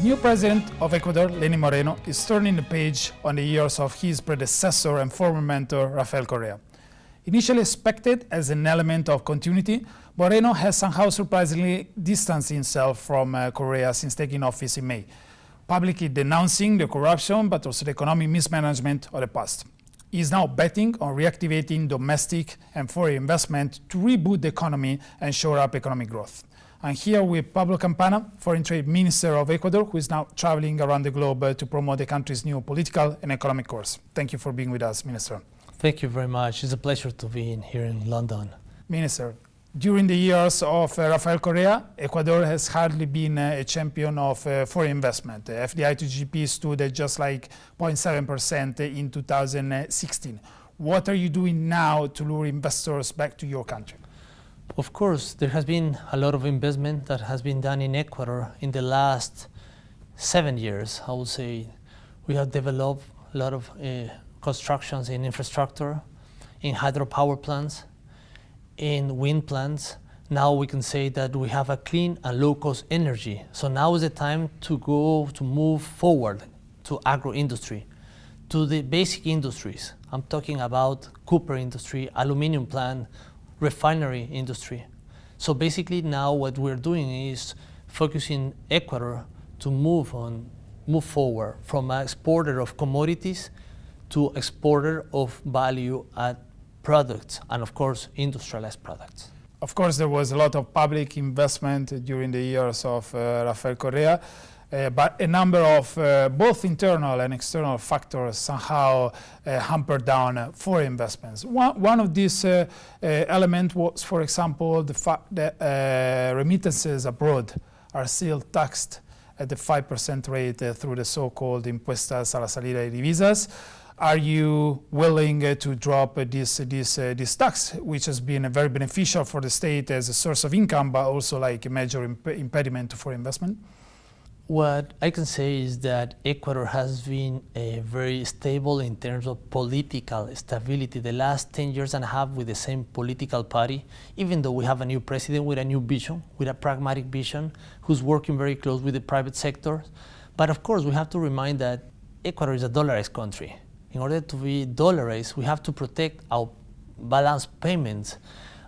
new president of Ecuador, Lenin Moreno, is turning the page on the years of his predecessor and former mentor, Rafael Correa. Initially expected as an element of continuity, Moreno has somehow surprisingly distanced himself from Correa since taking office in May, publicly denouncing the corruption but also the economic mismanagement of the past. He is now betting on reactivating domestic and foreign investment to reboot the economy and shore up economic growth. I'm here with Pablo Campana, Foreign Trade Minister of Ecuador, who is now traveling around the globe to promote the country's new political and economic course. Thank you for being with us, Minister. Thank you very much. It's a pleasure to be here in London. Minister, during the years of Rafael Correa, Ecuador has hardly been a champion of foreign investment. FDI to GDP stood at just like 0.7% in 2016. What are you doing now to lure investors back to your country? Of course, there has been a lot of investment that has been done in Ecuador in the last 7 years, I would say. We have developed a lot of constructions in infrastructure, in hydropower plants, in wind plants. Now we can say that we have a clean and low-cost energy. So now is the time to move forward to agro-industry, to the basic industries. I'm talking about copper industry, aluminum plant, refinery industry. So basically now what we're doing is focusing Ecuador to move forward from an exporter of commodities to exporter of value-add products and of course industrialized products. Of course there was a lot of public investment during the years of Rafael Correa, but a number of both internal and external factors somehow hampered down foreign investments. One of these elements was, for example, the fact that remittances abroad are still taxed at the 5% rate through the so-called impuestas a la salida de divisas. Are you willing to drop this tax, which has been very beneficial for the state as a source of income, but also like a major impediment for investment? What I can say is that Ecuador has been very stable in terms of political stability the last 10 years and a half with the same political party, even though we have a new president with a new vision, with a pragmatic vision, who's working very close with the private sector. But of course, we have to remind that Ecuador is a dollarized country. In order to be dollarized, we have to protect our balance payments.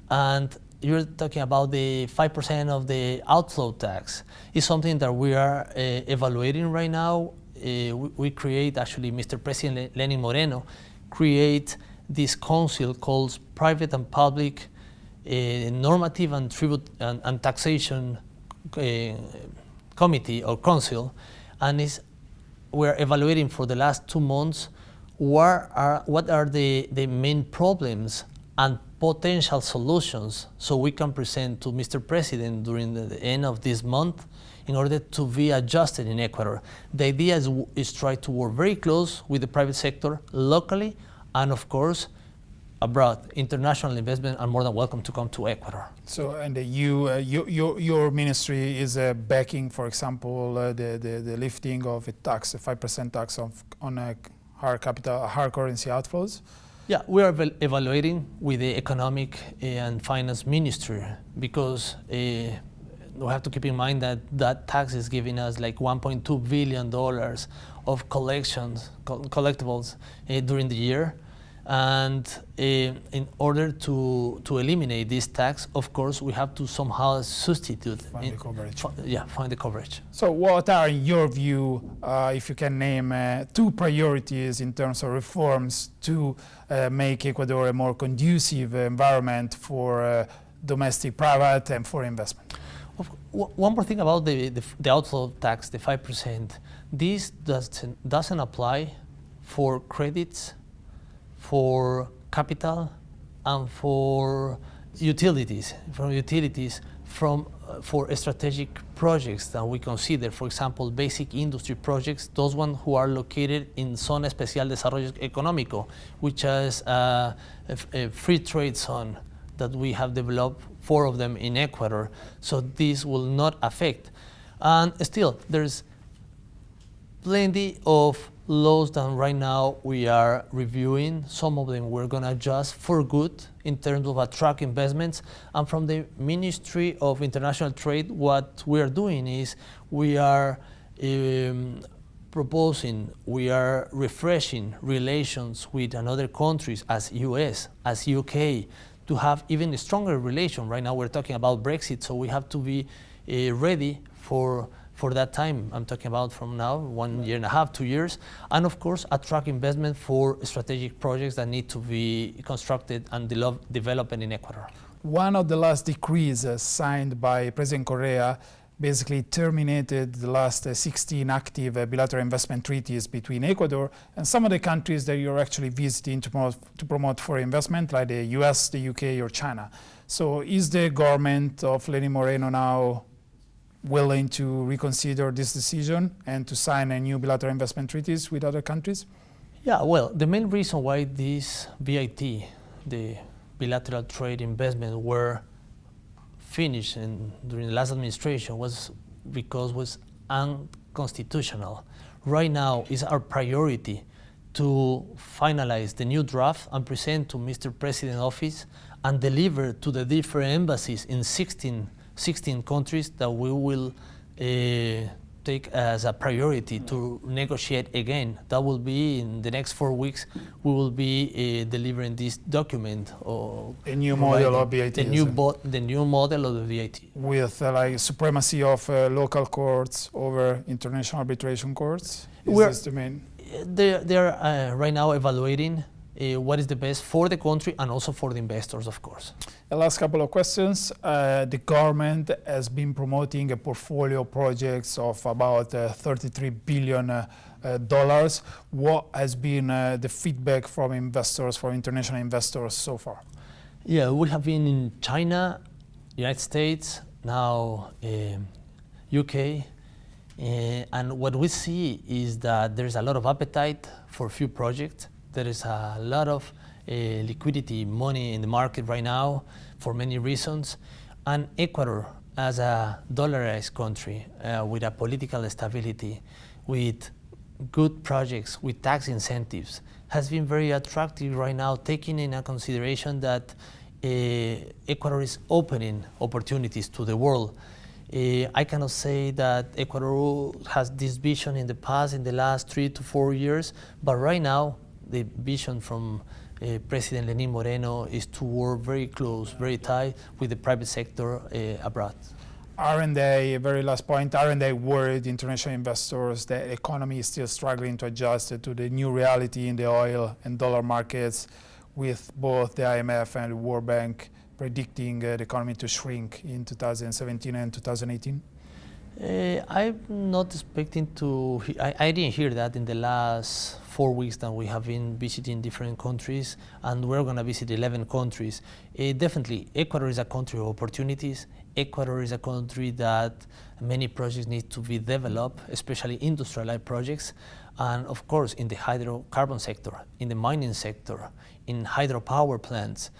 And you're talking about the 5% of the outflow tax. It's something that we are evaluating right now. We create, actually, Mr. President Lenin Moreno create this council called Private and Public Normative and Tribute and Taxation Committee or Council, and we're evaluating for the last 2 months what are the main problems and potential solutions so we can present to Mr. President during the end of this month in order to be adjusted in Ecuador. The idea is try to work very close with the private sector locally and of course abroad. International investment are more than welcome to come to Ecuador. So, and your ministry is backing, for example, the lifting of a tax, a 5% tax on hard currency outflows? Yeah, we are evaluating with the Economic and Finance Ministry because we have to keep in mind that that tax is giving us like $1.2 billion of collectibles during the year. And in order to eliminate this tax, of course, we have to somehow substitute. Find the coverage. Find the coverage. So what are, in your view, if you can name 2 priorities in terms of reforms to make Ecuador a more conducive environment for domestic, private, and foreign investment? One more thing about the outflow tax, the 5%. This doesn't apply for credits, for capital, and for utilities, for strategic projects that we consider, for example, basic industry projects, those ones who are located in Zona Especial Desarrollo Económico, which is a free trade zone that we have developed, 4 of them in Ecuador, so this will not affect. And still, there's plenty of laws that right now we are reviewing. Some of them we're going to adjust for good in terms of attract investments. And from the Ministry of International Trade, what we are doing is we are proposing, we are refreshing relations with another countries as US, as UK, to have even a stronger relation. Right now we're talking about Brexit, so we have to be ready for that time. I'm talking about from now, 1 year and a half, 2 years, and of course attract investment for strategic projects that need to be constructed and developed in Ecuador. One of the last decrees signed by President Correa basically terminated the last 16 active bilateral investment treaties between Ecuador and some of the countries that you're actually visiting to promote foreign investment, like the US, the UK, or China. So is the government of Lenin Moreno now willing to reconsider this decision and to sign a new bilateral investment treaties with other countries? Yeah, well, the main reason why this BIT, the bilateral trade investment, were finished during the last administration was because it was unconstitutional. Right now is our priority to finalize the new draft and present to Mr. President office and deliver to the different embassies in 16 countries that we will take as a priority to negotiate again. That will be in the next 4 weeks. We will be delivering this document. A new model of BIT. The new model of the BIT. With like supremacy of local courts over international arbitration courts? Is this the main? They are right now evaluating what is the best for the country and also for the investors, of course. The last couple of questions. The government has been promoting a portfolio of projects of about $33 billion. What has been the feedback from investors, from international investors so far? Yeah, we have been in China, United States, now UK, and what we see is that there's a lot of appetite for a few projects. There is a lot of liquidity, money in the market right now for many reasons. And Ecuador, as a dollarized country with a political stability, with good projects, with tax incentives, has been very attractive right now, taking into consideration that Ecuador is opening opportunities to the world. I cannot say that Ecuador has this vision in the past, in the last 3 to 4 years, but right now, the vision from President Lenin Moreno is to work very close, very tight with the private sector abroad. Aren't they, very last point, aren't they worried, international investors, the economy is still struggling to adjust to the new reality in the oil and dollar markets, with both the IMF and the World Bank predicting the economy to shrink in 2017 and 2018? I'm not expecting to, I didn't hear that in the last 4 weeks that we have been visiting different countries, and we're going to visit 11 countries. Definitely, Ecuador is a country of opportunities. Ecuador is a country that many projects need to be developed, especially industrialized projects. And of course, in the hydrocarbon sector, in the mining sector, in hydropower plants,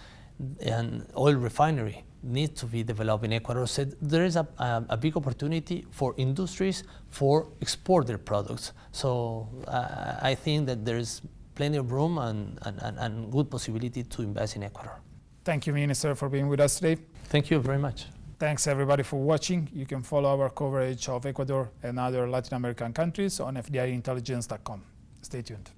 and oil refinery needs to be developed in Ecuador. So there is a big opportunity for industries for export their products. So I think that there is plenty of room and good possibility to invest in Ecuador. Thank you, Minister, for being with us today. Thank you very much. Thanks everybody for watching. You can follow our coverage of Ecuador and other Latin American countries on fdiintelligence.com. Stay tuned.